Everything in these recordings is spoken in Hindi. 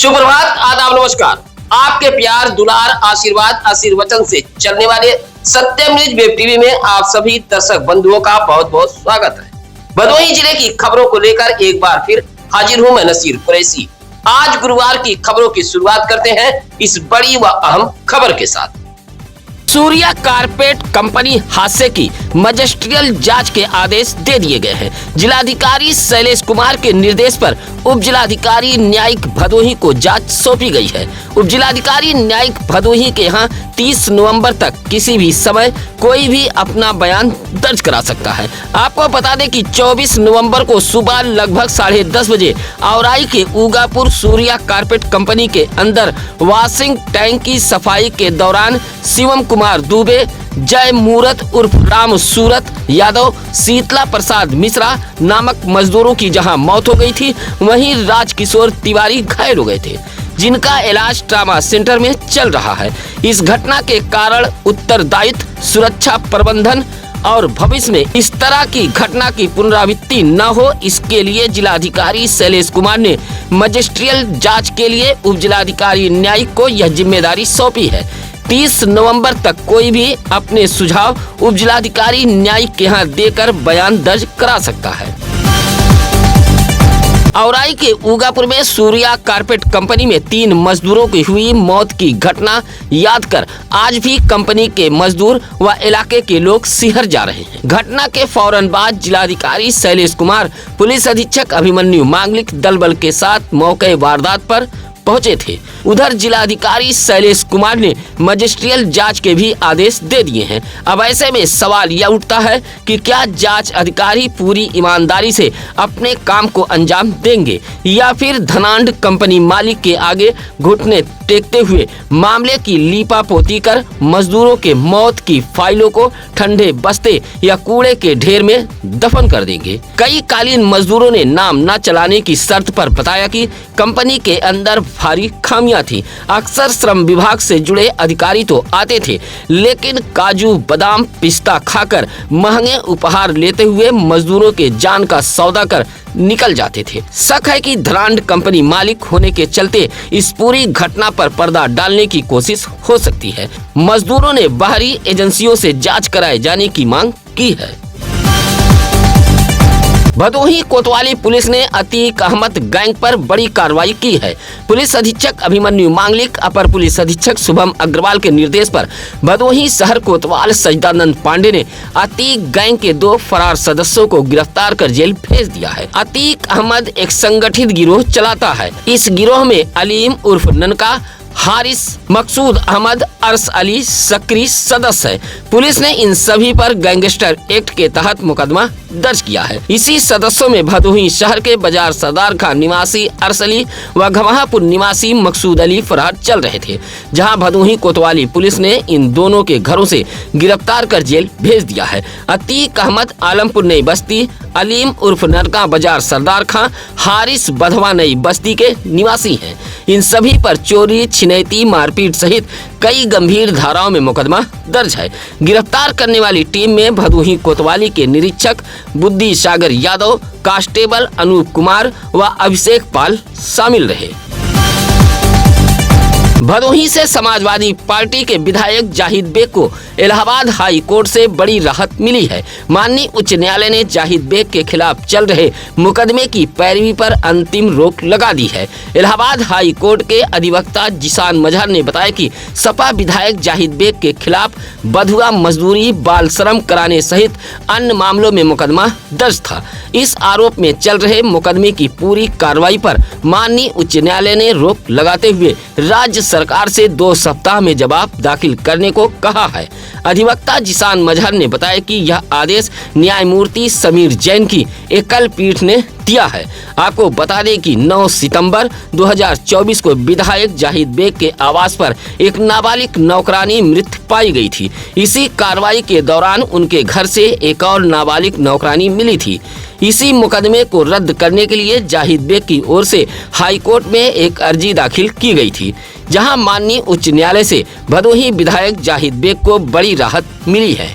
सुप्रभात, आदाब, नमस्कार। आपके प्यार, दुलार, आशीर्वाद, आशीर्वचन से चलने वाले सत्यम न्यूज वेब टीवी में आप सभी दर्शक बंधुओं का बहुत बहुत स्वागत है। भदोही जिले की खबरों को लेकर एक बार फिर हाजिर हूं मैं नसीर कुरैशी। आज गुरुवार की खबरों की शुरुआत करते हैं इस बड़ी व अहम खबर के साथ। सूर्या कारपेट कंपनी हादसे की मजिस्ट्रियल जांच के आदेश दे दिए गए हैं। जिलाधिकारी शैलेश कुमार के निर्देश पर उप जिलाधिकारी न्यायिक भदोही को जांच सौंपी गई है। उप जिलाधिकारी न्यायिक भदोही के यहाँ 30 नवंबर तक किसी भी समय कोई भी अपना बयान दर्ज करा सकता है। आपको बता दें कि 24 नवंबर को सुबह लगभग 10:30 बजे औराई के उगापुर सूर्या कारपेट कंपनी के अंदर वॉशिंग टैंक की सफाई के दौरान शिवम कुमार दुबे, जय मूरत उर्फ राम सूरत यादव, शीतला प्रसाद मिश्रा नामक मजदूरों की जहां मौत हो गई थी, वहीं राजकिशोर तिवारी घायल हो गए थे, जिनका इलाज ट्रामा सेंटर में चल रहा है। इस घटना के कारण उत्तरदायित्व, सुरक्षा प्रबंधन और भविष्य में इस तरह की घटना की पुनरावृत्ति न हो, इसके लिए जिलाधिकारी शैलेश कुमार ने मजिस्ट्रियल जांच के लिए उप जिलाधिकारी न्यायिक को यह जिम्मेदारी सौंपी है। 30 नवंबर तक कोई भी अपने सुझाव उप जिलाधिकारी न्यायिक के यहाँ देकर बयान दर्ज करा सकता है। औराई के उगापुर में सूर्या कारपेट कंपनी में 3 मजदूरों की हुई मौत की घटना याद कर आज भी कंपनी के मजदूर व इलाके के लोग सिहर जा रहे हैं। घटना के फौरन बाद जिलाधिकारी शैलेश कुमार, पुलिस अधीक्षक अभिमन्यु मांगलिक दल बल के साथ मौके वारदात पर पहुंचे थे। उधर जिलाधिकारी शैलेश कुमार ने मजिस्ट्रियल जांच के भी आदेश दे दिए हैं। अब ऐसे में सवाल यह उठता है कि क्या जांच अधिकारी पूरी ईमानदारी से अपने काम को अंजाम देंगे या फिर धनाढ्य कंपनी मालिक के आगे घुटने टेकते हुए मामले की लीपापोती कर मजदूरों के मौत की फाइलों को ठंडे बस्ते या कूड़े के ढेर में दफन कर देंगे। कई कालीन मजदूरों ने नाम न चलाने की शर्त पर बताया कि कंपनी के अंदर भारी खामियां थी। अक्सर श्रम विभाग से जुड़े अधिकारी तो आते थे, लेकिन काजू बादाम पिस्ता खाकर महंगे उपहार लेते हुए मजदूरों के जान का सौदा कर निकल जाते थे। शक है कि धनाढ्य कंपनी मालिक होने के चलते इस पूरी घटना पर पर्दा डालने की कोशिश हो सकती है। मजदूरों ने बाहरी एजेंसियों से जांच कराए जाने की मांग की है। भदोही कोतवाली पुलिस ने अतीक अहमद गैंग पर बड़ी कार्रवाई की है। पुलिस अधीक्षक अभिमन्यु मांगलिक, अपर पुलिस अधीक्षक शुभम अग्रवाल के निर्देश पर भदोही शहर कोतवाल सजदानंद पांडे ने अतीक गैंग के 2 फरार सदस्यों को गिरफ्तार कर जेल भेज दिया है। अतीक अहमद एक संगठित गिरोह चलाता है। इस गिरोह में अलीम उर्फ ननका, हारिस, मकसूद अहमद, अर्श अली सक्रिय सदस्य है। पुलिस ने इन सभी पर गैंगस्टर एक्ट के तहत मुकदमा दर्ज किया है। इसी सदस्यों में भदोही शहर के बाजार सरदार खान निवासी अर्श अली व घमापुर निवासी मकसूद अली फरार चल रहे थे, जहां भदोही कोतवाली पुलिस ने इन दोनों के घरों से गिरफ्तार कर जेल भेज दिया है। अतीक अहमद आलमपुर नई बस्ती, अलीम उर्फ नरका बाजार सरदार खां, हारिस बधवा नई बस्ती के निवासी हैं। इन सभी पर चोरी, छिनैती, मारपीट सहित कई गंभीर धाराओं में मुकदमा दर्ज है। गिरफ्तार करने वाली टीम में भदोही कोतवाली के निरीक्षक बुद्धि सागर यादव, कांस्टेबल अनूप कुमार व अभिषेक पाल शामिल रहे। भदोही से समाजवादी पार्टी के विधायक जाहिद बेग को इलाहाबाद हाई कोर्ट से बड़ी राहत मिली है। माननीय उच्च न्यायालय ने जाहिद बेग के खिलाफ चल रहे मुकदमे की पैरवी पर अंतिम रोक लगा दी है। इलाहाबाद हाई कोर्ट के अधिवक्ता जिसान मजहर ने बताया कि सपा विधायक जाहिद बेग के खिलाफ बधुआ मजदूरी, बाल श्रम कराने सहित अन्य मामलों में मुकदमा दर्ज था। इस आरोप में चल रहे मुकदमे की पूरी कार्रवाई पर माननीय उच्च न्यायालय ने रोक लगाते हुए राज्य सरकार से 2 सप्ताह में जवाब दाखिल करने को कहा है। अधिवक्ता जिसान मजहर ने बताया कि यह आदेश न्यायमूर्ति समीर जैन की एकल पीठ ने दिया है। आपको बता दें कि 9 सितंबर 2024 को विधायक जाहिद बेग के आवास पर एक नाबालिग नौकरानी मृत पाई गई थी। इसी कार्रवाई के दौरान उनके घर से एक और नाबालिग नौकरानी मिली थी। इसी मुकदमे को रद्द करने के लिए जाहिद बेग की ओर से हाई कोर्ट में एक अर्जी दाखिल की गई थी, जहां माननीय उच्च न्यायालय से भदोही विधायक जाहिद बेग को बड़ी राहत मिली है।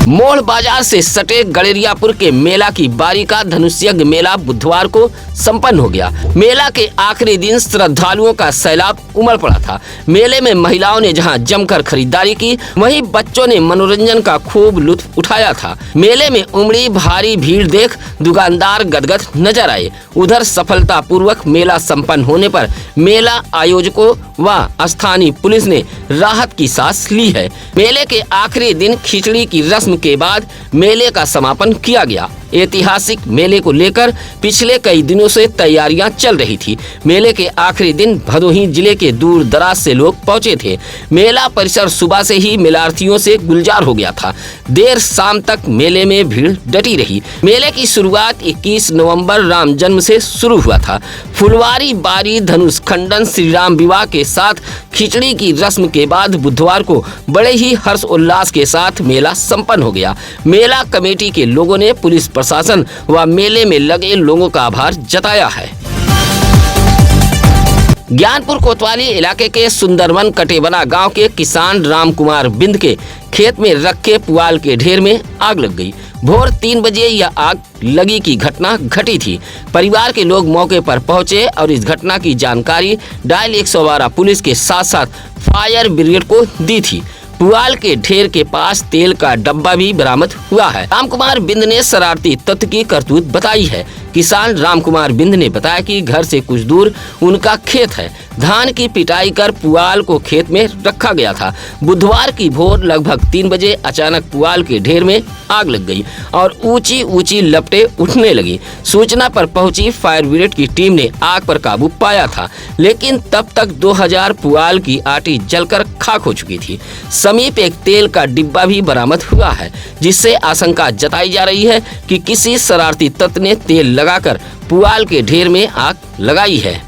मोड़ बाजार से सटे गड़ेरियापुर के मेला की बारी का धनुष्यज्ञ मेला बुधवार को संपन्न हो गया। मेला के आखिरी दिन श्रद्धालुओं का सैलाब उमड़ पड़ा था। मेले में महिलाओं ने जहां जमकर खरीदारी की, वहीं बच्चों ने मनोरंजन का खूब लुत्फ उठाया था। मेले में उमड़ी भारी भीड़ देख दुकानदार गदगद नजर आए। उधर सफलतापूर्वक मेला संपन्न होने पर मेला आयोजकों व स्थानीय पुलिस ने राहत की सांस ली है। मेले के आखिरी दिन खिचड़ी की रस्म के बाद मेले का समापन किया गया। ऐतिहासिक मेले को लेकर पिछले कई दिनों से तैयारियां चल रही थी। मेले के आखिरी दिन भदोही जिले के दूर दराज से लोग पहुंचे थे। मेला परिसर सुबह से ही मेलार्थियों से गुलजार हो गया था। देर शाम तक मेले में भीड़ डटी रही। मेले की शुरुआत 21 नवंबर राम जन्म से शुरू हुआ था। फुलवारी बारी, धनुष खंडन, श्री राम विवाह के साथ खिचड़ी की रस्म के बाद बुधवार को बड़े ही हर्ष उल्लास के साथ मेला संपन्न हो गया। मेला कमेटी के लोगों ने पुलिस प्रशासन व मेले में लगे लोगों का आभार जताया है। ज्ञानपुर कोतवाली इलाके के सुंदरवन कटेबना गांव के किसान राम कुमार बिंद के खेत में रखे पुआल के ढेर में आग लग गई। भोर 3 बजे यह आग लगी की घटना घटी थी। परिवार के लोग मौके पर पहुंचे और इस घटना की जानकारी डायल 112 पुलिस के साथ साथ फायर ब्रिगेड को दी थी। पुआल के ढेर के पास तेल का डब्बा भी बरामद हुआ है। राम कुमार बिंद ने शरारती तत्व की करतूत बताई है। किसान राम कुमार बिंद ने बताया कि घर से कुछ दूर उनका खेत है। धान की पिटाई कर पुआल को खेत में रखा गया था। बुधवार की भोर लगभग 3 बजे अचानक पुआल के ढेर में आग लग गई और ऊंची ऊंची लपटें उठने लगी। सूचना पर पहुंची फायर ब्रिगेड की टीम ने आग पर काबू पाया था, लेकिन तब तक 2000 पुआल की आटी जलकर खाक हो चुकी थी। समीप एक तेल का डिब्बा भी बरामद हुआ है, जिससे आशंका जताई जा रही है कि किसी शरारती तत्व ने तेल लगाकर पुआल के ढेर में आग लगाई है।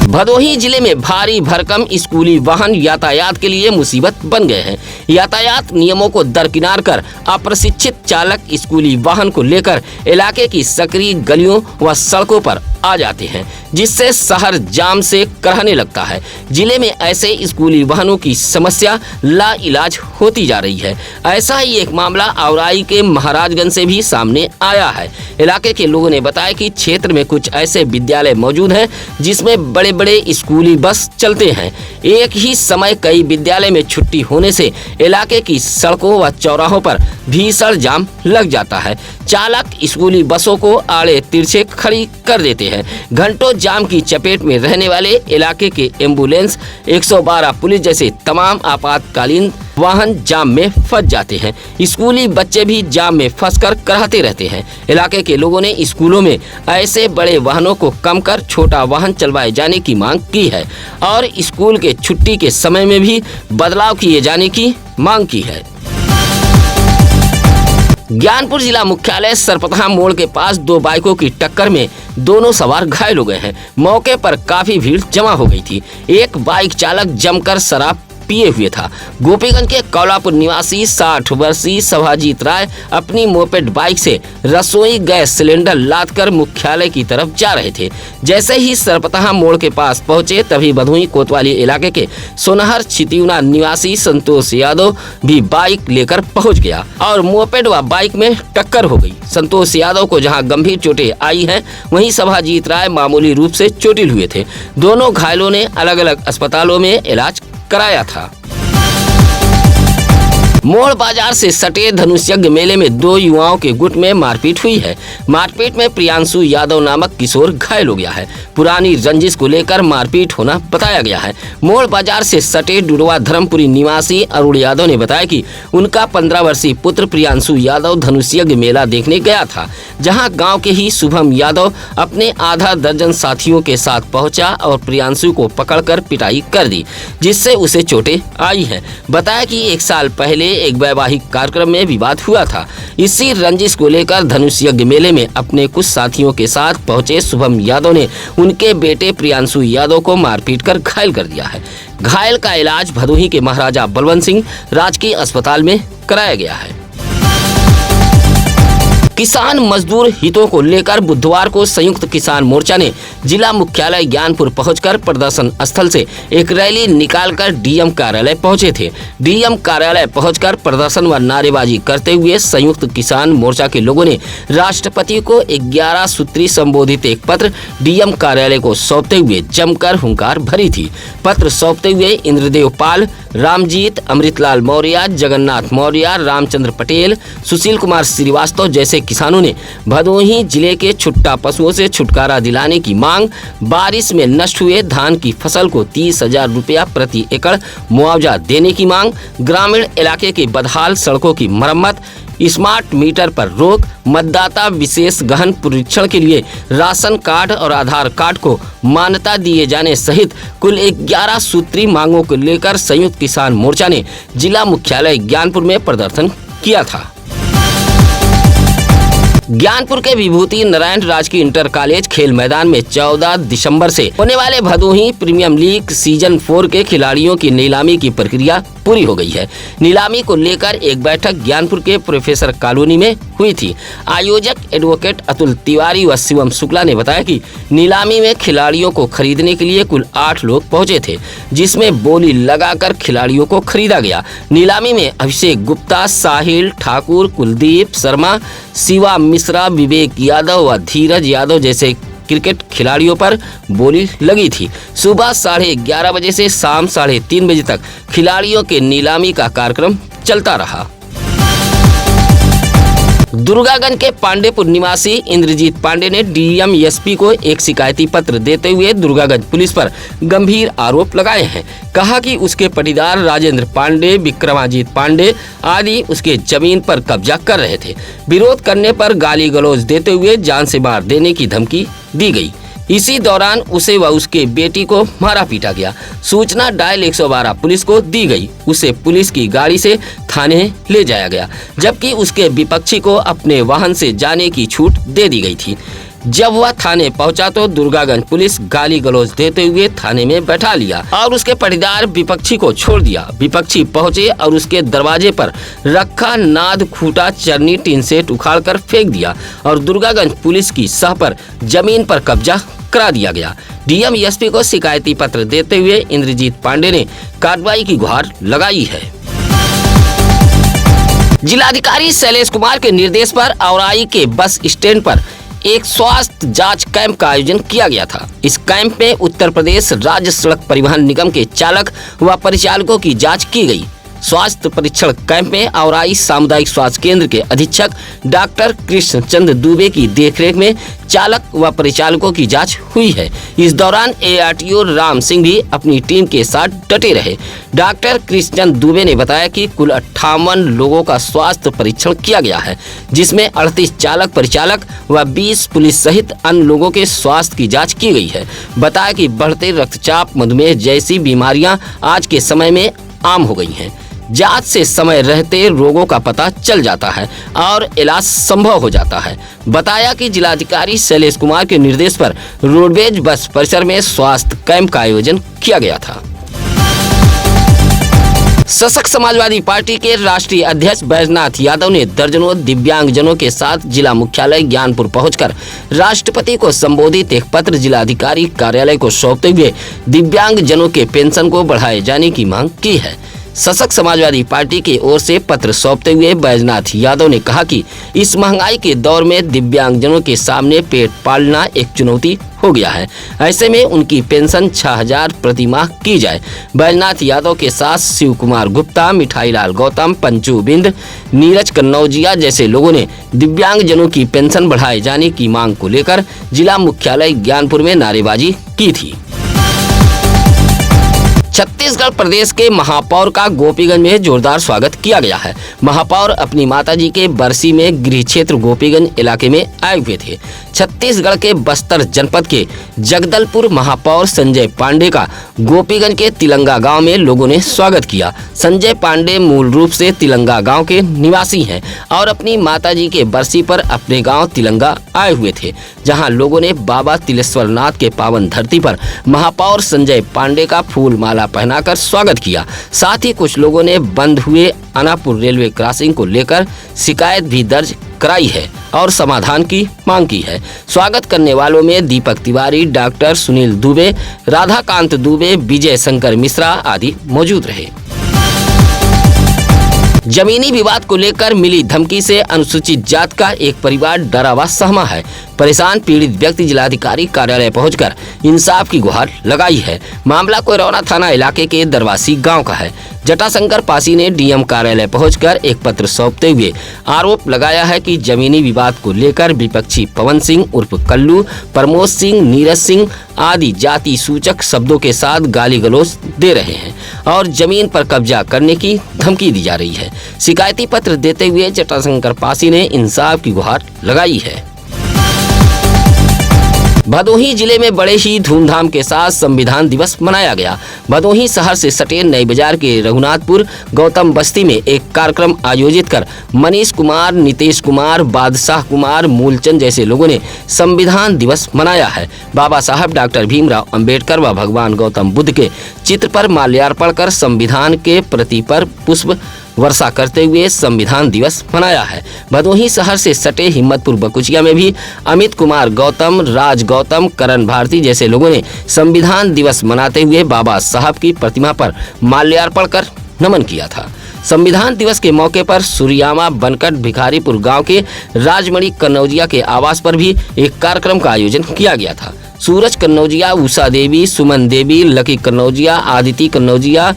भदोही जिले में भारी भरकम स्कूली वाहन यातायात के लिए मुसीबत बन गए हैं। यातायात नियमों को दरकिनार कर अप्रशिक्षित चालक स्कूली वाहन को लेकर इलाके की सकरी गलियों व सड़कों पर आ जाते हैं, जिससे शहर जाम से कराने लगता है। जिले में ऐसे स्कूली वाहनों की समस्या लाइलाज होती जा रही है। ऐसा ही एक मामला औराई के महाराजगंज से भी सामने आया है। इलाके के लोगों ने बताया कि क्षेत्र में कुछ ऐसे विद्यालय मौजूद हैं जिसमें बड़े बड़े स्कूली बस चलते हैं। एक ही समय कई विद्यालय में छुट्टी होने से इलाके की सड़कों व चौराहों पर भीषण जाम लग जाता है। चालक स्कूली बसों को आड़े तिरछे खड़ी कर देते हैं। घंटों जाम की चपेट में रहने वाले इलाके के एम्बुलेंस, 112 पुलिस जैसे तमाम आपातकालीन वाहन जाम में फंस जाते हैं। स्कूली बच्चे भी जाम में फंसकर कराते रहते हैं। इलाके के लोगों ने स्कूलों में ऐसे बड़े वाहनों को कम कर छोटा वाहन चलवाए जाने की मांग की है और स्कूल के छुट्टी के समय में भी बदलाव किए जाने की मांग की है। ज्ञानपुर जिला मुख्यालय सरपतहा मोड़ के पास 2 बाइकों की टक्कर में दोनों सवार घायल हो गए हैं। मौके पर काफी भीड़ जमा हो गई थी। एक बाइक चालक जमकर शराब पिए हुए था। गोपीगंज के कौलापुर निवासी 60 वर्षीय सभाजीत राय अपनी मोपेड बाइक से रसोई गैस सिलेंडर लादकर मुख्यालय की तरफ जा रहे थे। जैसे ही सरपतहा मोड़ के पास पहुंचे तभी भदोही कोतवाली इलाके के सोनहर छितिवना निवासी संतोष यादव भी बाइक लेकर पहुंच गया और मोपेड व बाइक में टक्कर हो गई। संतोष यादव को जहां गंभीर चोटें आई हैं, वहीं सभाजीत राय मामूली रूप से चोटिल हुए थे। दोनों घायलों ने अलग अलग अस्पतालों में इलाज कराया था। मोड़ बाजार से सटे धनुष्यज्ञ मेले में 2 युवाओं के गुट में मारपीट हुई है। मारपीट में प्रियांशु यादव नामक किशोर घायल हो गया है। पुरानी रंजिश को लेकर मारपीट होना बताया गया है। मोड़ बाजार से सटे डुडवा धर्मपुरी निवासी अरुण यादव ने बताया कि उनका 15 वर्षीय पुत्र प्रियांशु यादव धनुष्यज्ञ मेला देखने गया था, जहां गांव के ही शुभम यादव अपने आधा दर्जन साथियों के साथ पहुंचा और प्रियांशु को पकड़कर पिटाई कर दी, जिससे उसे चोटें आई हैं। बताया कि 1 साल पहले एक वैवाहिक कार्यक्रम में विवाद हुआ था। इसी रंजिश को लेकर धनुष्यज्ञ मेले में अपने कुछ साथियों के साथ पहुंचे शुभम यादव ने उनके बेटे प्रियांशु यादव को मारपीट कर घायल कर दिया है। घायल का इलाज भदोही के महाराजा बलवंत सिंह राजकीय अस्पताल में कराया गया है। किसान मजदूर हितों को लेकर बुधवार को संयुक्त किसान मोर्चा ने जिला मुख्यालय ज्ञानपुर पहुंचकर प्रदर्शन स्थल से एक रैली निकालकर डीएम कार्यालय पहुंचे थे। डीएम कार्यालय पहुंचकर प्रदर्शन व नारेबाजी करते हुए संयुक्त किसान मोर्चा के लोगों ने राष्ट्रपति को 11 सूत्री संबोधित एक पत्र डीएम कार्यालय को सौंपते हुए जमकर हुंकार भरी थी। पत्र सौंपते हुए इंद्रदेव पाल, रामजीत, अमृतलाल मौर्य, जगन्नाथ मौर्य, रामचंद्र पटेल, सुशील कुमार श्रीवास्तव जैसे किसानों ने भदोही जिले के छुट्टा पशुओं से छुटकारा दिलाने की मांग, बारिश में नष्ट हुए धान की फसल को 30,000 रुपया प्रति एकड़ मुआवजा देने की मांग, ग्रामीण इलाके के बदहाल सड़कों की मरम्मत, स्मार्ट मीटर पर रोक, मतदाता विशेष गहन परीक्षण के लिए राशन कार्ड और आधार कार्ड को मान्यता दिए जाने सहित कुल 11 सूत्री मांगों को लेकर संयुक्त किसान मोर्चा ने जिला मुख्यालय ज्ञानपुर में प्रदर्शन किया था। ज्ञानपुर के विभूति नारायण राजकीय इंटर कॉलेज खेल मैदान में 14 दिसंबर से होने वाले भदोही प्रीमियम लीग सीजन 4 के खिलाड़ियों की नीलामी की प्रक्रिया पूरी हो गई है। नीलामी को लेकर एक बैठक ज्ञानपुर के प्रोफेसर कॉलोनी में हुई थी। आयोजक एडवोकेट अतुल तिवारी व शिवम शुक्ला ने बताया कि नीलामी में खिलाड़ियों को खरीदने के लिए कुल 8 लोग पहुंचे थे, जिसमें बोली लगाकर खिलाड़ियों को खरीदा गया। नीलामी में अभिषेक गुप्ता, साहिल ठाकुर, कुलदीप शर्मा, शिवा मिश्रा, विवेक यादव व धीरज यादव जैसे क्रिकेट खिलाड़ियों पर बोली लगी थी। सुबह 11:30 बजे से शाम 3:30 बजे तक खिलाड़ियों के नीलामी का कार्यक्रम चलता रहा। दुर्गागंज के पांडेपुर निवासी इंद्रजीत पांडे ने डीएम एसपी को एक शिकायती पत्र देते हुए दुर्गागंज पुलिस पर गंभीर आरोप लगाए हैं। कहा कि उसके पटीदार राजेंद्र पांडे, विक्रमाजीत पांडे आदि उसके जमीन पर कब्जा कर रहे थे। विरोध करने पर गाली गलौज देते हुए जान से मार देने की धमकी दी गई। इसी दौरान उसे व उसके बेटी को मारा पीटा गया। सूचना डायल 112 पुलिस को दी गई। उसे पुलिस की गाड़ी से थाने ले जाया गया, जबकि उसके विपक्षी को अपने वाहन से जाने की छूट दे दी गई थी। जब वह थाने पहुंचा तो दुर्गागंज पुलिस गाली गलौज देते हुए थाने में बैठा लिया और उसके पटीदार विपक्षी को छोड़ दिया। विपक्षी पहुंचे और उसके दरवाजे पर रखा नाद, खूटा, चरनी, टीन सेट उखाड़कर फेंक दिया और दुर्गागंज पुलिस की सह पर जमीन पर कब्जा करा दिया गया। डीएम एसपी को शिकायती पत्र देते हुए इंद्रजीत पांडे ने कार्रवाई की गुहार लगाई है। जिलाधिकारी शैलेश कुमार के निर्देश पर औराई के बस स्टैंड पर एक स्वास्थ्य जांच कैंप का आयोजन किया गया था। इस कैंप में उत्तर प्रदेश राज्य सड़क परिवहन निगम के चालक व परिचालकों की जांच की गई। स्वास्थ्य परीक्षण कैंप में औराई सामुदायिक स्वास्थ्य केंद्र के अधीक्षक डॉक्टर कृष्ण चंद्र दुबे की देखरेख में चालक व परिचालकों की जांच हुई है। इस दौरान एआरटीओ राम सिंह भी अपनी टीम के साथ डटे रहे। डॉक्टर कृष्णचंद्र दुबे ने बताया कि कुल 58 लोगों का स्वास्थ्य परीक्षण किया गया है, जिसमें 38 चालक परिचालक व 20 पुलिस सहित अन्य लोगों के स्वास्थ्य की जाँच की गई है। बताया कि बढ़ते रक्तचाप, मधुमेह जैसी बीमारियां आज के समय में आम हो गई हैं। जांच से समय रहते रोगों का पता चल जाता है और इलाज संभव हो जाता है। बताया कि जिलाधिकारी शैलेश कुमार के निर्देश पर रोडवेज बस परिसर में स्वास्थ्य कैंप का आयोजन किया गया था। सशक्त समाजवादी पार्टी के राष्ट्रीय अध्यक्ष बैजनाथ यादव ने दर्जनों दिव्यांगजनों के साथ जिला मुख्यालय ज्ञानपुर पहुंचकर राष्ट्रपति को संबोधित एक पत्र जिलाधिकारी कार्यालय को सौंपते हुए दिव्यांगजनों के पेंशन को बढ़ाए जाने की मांग की है। सशक्त समाजवादी पार्टी की ओर से पत्र सौंपते हुए बैजनाथ यादव ने कहा कि इस महंगाई के दौर में दिव्यांगजनों के सामने पेट पालना एक चुनौती हो गया है। ऐसे में उनकी पेंशन 6,000 प्रति माह की जाए। बैजनाथ यादव के साथ शिव कुमार गुप्ता, मिठाईलाल गौतम, पंचू बिंद, नीरज कन्नौजिया जैसे लोगों ने दिव्यांगजनों की पेंशन बढ़ाए जाने की मांग को लेकर जिला मुख्यालय ज्ञानपुर में नारेबाजी की थी। छत्तीसगढ़ प्रदेश के महापौर का गोपीगंज में जोरदार स्वागत किया गया है। महापौर अपनी माताजी के बरसी में गृह क्षेत्र गोपीगंज इलाके में आए हुए थे। छत्तीसगढ़ के बस्तर जनपद के जगदलपुर महापौर संजय पांडे का गोपीगंज के तिलंगा गांव में लोगों ने स्वागत किया। संजय पांडे मूल रूप से तिलंगा गांव के निवासी हैं और अपनी माताजी के बरसी पर अपने गांव तिलंगा आए हुए थे, जहां लोगों ने बाबा तिलेश्वर नाथ के पावन धरती पर महापौर संजय पांडे का फूल माला पहनाकर स्वागत किया। साथ ही कुछ लोगों ने बंद हुए अनापुर रेलवे क्रॉसिंग को लेकर शिकायत भी दर्ज कराई है और समाधान की मांग की है। स्वागत करने वालों में दीपक तिवारी, डॉक्टर सुनील दुबे, राधाकांत दुबे, विजय शंकर मिश्रा आदि मौजूद रहे। जमीनी विवाद को लेकर मिली धमकी से अनुसूचित जात का एक परिवार डरा व सहमा है। परेशान पीड़ित व्यक्ति जिलाधिकारी कार्यालय पहुंचकर इंसाफ की गुहार लगाई है। मामला कोइरौना थाना इलाके के दरवासी गांव का है। जटाशंकर पासी ने डीएम कार्यालय पहुंचकर एक पत्र सौंपते हुए आरोप लगाया है कि जमीनी विवाद को लेकर विपक्षी पवन सिंह उर्फ कल्लू, प्रमोद सिंह, नीरज सिंह आदि जाति सूचक शब्दों के साथ गाली गलौज दे रहे हैं और जमीन पर कब्जा करने की धमकी दी जा रही है। शिकायती पत्र देते हुए जटाशंकर पासी ने इंसाफ की गुहार लगाई है। भदोही जिले में बड़े ही धूमधाम के साथ संविधान दिवस मनाया गया। भदोही शहर से सटे नई बाजार के रघुनाथपुर गौतम बस्ती में एक कार्यक्रम आयोजित कर मनीष कुमार, नीतीश कुमार, बादशाह कुमार, मूलचंद जैसे लोगों ने संविधान दिवस मनाया है। बाबा साहब डॉक्टर भीमराव अंबेडकर व भगवान गौतम बुद्ध के चित्र पर माल्यार्पण कर संविधान के प्रति पर पुष्प वर्षा करते हुए संविधान दिवस मनाया है। भदोही शहर से सटे हिम्मतपुर बकुचिया में भी अमित कुमार गौतम, राज गौतम, करण भारती जैसे लोगों ने संविधान दिवस मनाते हुए बाबा साहब की प्रतिमा पर माल्यार्पण कर नमन किया था। संविधान दिवस के मौके पर सुरियामा बनकट भिखारीपुर गांव के राजमणि कन्नौजिया के आवास पर भी एक कार्यक्रम का आयोजन किया गया था। सूरज कन्नौजिया, उषा देवी, सुमन देवी, लकी कन्नौजिया, आदिति कन्नौजिया,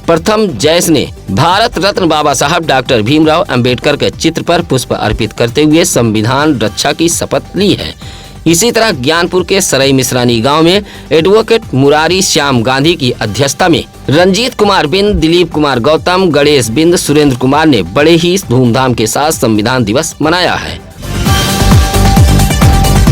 प्रथम जैस ने भारत रत्न बाबा साहब डॉक्टर भीमराव अंबेडकर के चित्र पर पुष्प अर्पित करते हुए संविधान रक्षा की शपथ ली है। इसी तरह ज्ञानपुर के सरई मिश्रानी गांव में एडवोकेट मुरारी श्याम गांधी की अध्यक्षता में रंजीत कुमार बिंद, दिलीप कुमार गौतम, गणेश बिंद, सुरेंद्र कुमार ने बड़े ही धूमधाम के साथ संविधान दिवस मनाया है।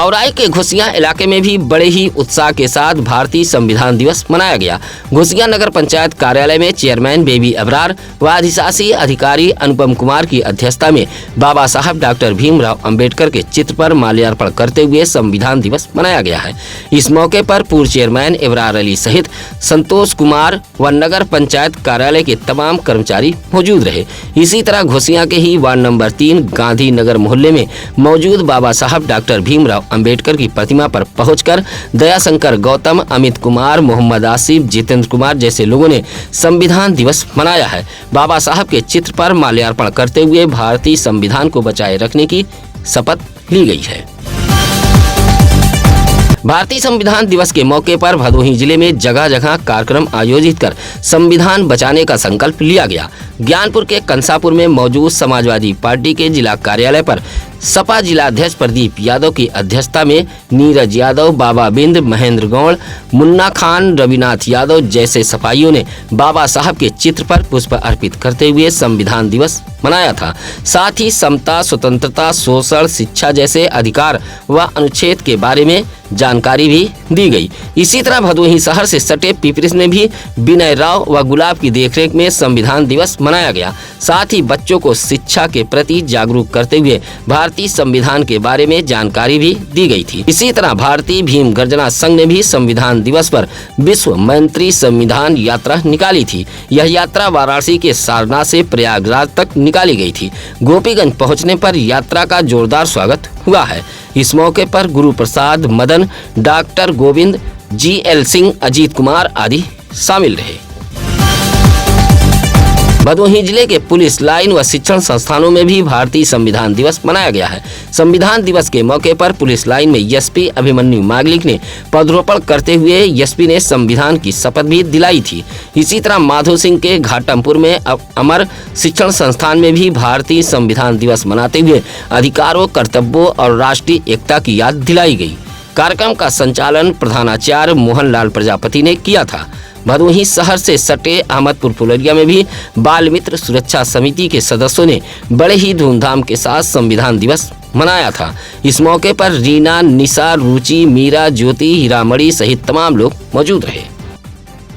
औराई के घोसिया इलाके में भी बड़े ही उत्साह के साथ भारतीय संविधान दिवस मनाया गया। घोसिया नगर पंचायत कार्यालय में चेयरमैन बेबी अबरार व अधिशासी अधिकारी अनुपम कुमार की अध्यक्षता में बाबा साहब डॉक्टर भीमराव अंबेडकर के चित्र पर माल्यार्पण करते हुए संविधान दिवस मनाया गया है। इस मौके पर पूर्व चेयरमैन इब्रार अली सहित संतोष कुमार व नगर पंचायत कार्यालय के तमाम कर्मचारी मौजूद रहे। इसी तरह घोसिया के ही वार्ड नंबर 3 गांधी नगर मोहल्ले में मौजूद बाबा साहब डॉक्टर भीमराव अंबेडकर की प्रतिमा पर पहुंचकर दयाशंकर गौतम, अमित कुमार, मोहम्मद आसिफ, जितेंद्र कुमार जैसे लोगों ने संविधान दिवस मनाया है। बाबा साहब के चित्र पर माल्यार्पण करते हुए भारतीय संविधान को बचाए रखने की शपथ ली गई है। भारतीय संविधान दिवस के मौके पर भदोही जिले में जगह जगह कार्यक्रम आयोजित कर संविधान बचाने का संकल्प लिया गया। ज्ञानपुर के कंसापुर में मौजूद समाजवादी पार्टी के जिला कार्यालय पर सपा जिलाध्यक्ष प्रदीप यादव की अध्यक्षता में नीरज यादव, बाबा बिंद, महेंद्र गौड़, मुन्ना खान, रविनाथ यादव जैसे सफाइयों ने बाबा साहब के चित्र पर पुष्प अर्पित करते हुए संविधान दिवस मनाया था। साथ ही समता, स्वतंत्रता, शोषण, शिक्षा जैसे अधिकार व अनुच्छेद के बारे में जानकारी भी दी गई। इसी तरह भदोही शहर से सटे पिपरिस में भी विनय राव व गुलाब की देखरेख में संविधान दिवस मनाया गया। साथ ही बच्चों को शिक्षा के प्रति जागरूक करते हुए भारतीय संविधान के बारे में जानकारी भी दी गई थी। इसी तरह भारतीय भीम गर्जना संघ ने भी संविधान दिवस पर विश्व मंत्री संविधान यात्रा निकाली थी। यह यात्रा वाराणसी के सारनाथ से प्रयागराज तक निकाली गई थी। गोपीगंज पहुंचने पर यात्रा का जोरदार स्वागत हुआ है। इस मौके पर गुरु प्रसाद, मदन, डॉक्टर गोविंद, GL सिंह, अजीत कुमार आदि शामिल रहे। भदोही जिले के पुलिस लाइन व शिक्षण संस्थानों में भी भारतीय संविधान दिवस मनाया गया है। संविधान दिवस के मौके पर पुलिस लाइन में एसपी अभिमन्यु मागलिक ने पौधरोपण करते हुए एसपी ने संविधान की शपथ भी दिलाई थी। इसी तरह माधो सिंह के घाटमपुर में अमर शिक्षण संस्थान में भी भारतीय संविधान दिवस मनाते हुए अधिकारों, कर्तव्यों और राष्ट्रीय एकता की याद दिलाई गई। कार्यक्रम का संचालन प्रधानाचार्य मोहनलाल प्रजापति ने किया था। भदोही शहर से सटे अहमदपुर फुलरिया में भी बाल मित्र सुरक्षा समिति के सदस्यों ने बड़े ही धूमधाम के साथ संविधान दिवस मनाया था। इस मौके पर रीना, निशा, रुचि, मीरा, ज्योति, हीरामणि सहित तमाम लोग मौजूद रहे।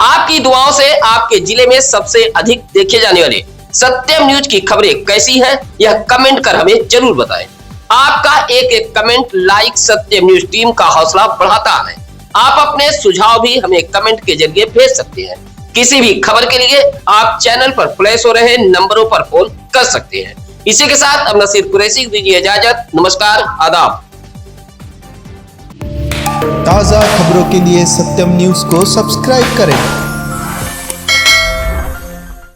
आपकी दुआओं से आपके जिले में सबसे अधिक देखे जाने वाले सत्यम न्यूज की खबरें कैसी है, यह कमेंट कर हमें जरूर बताएं। आपका एक एक कमेंट लाइक सत्यम न्यूज टीम का हौसला बढ़ाता है। आप अपने सुझाव भी हमें कमेंट के जरिए भेज सकते हैं। किसी भी खबर के लिए आप चैनल पर फ्लैश हो रहे नंबरों पर फोन कर सकते हैं। इसी के साथ अब नसीर कुरैशी दीजिए इजाजत। नमस्कार, आदाब। ताज़ा खबरों के लिए सत्यम न्यूज़ को सब्सक्राइब करें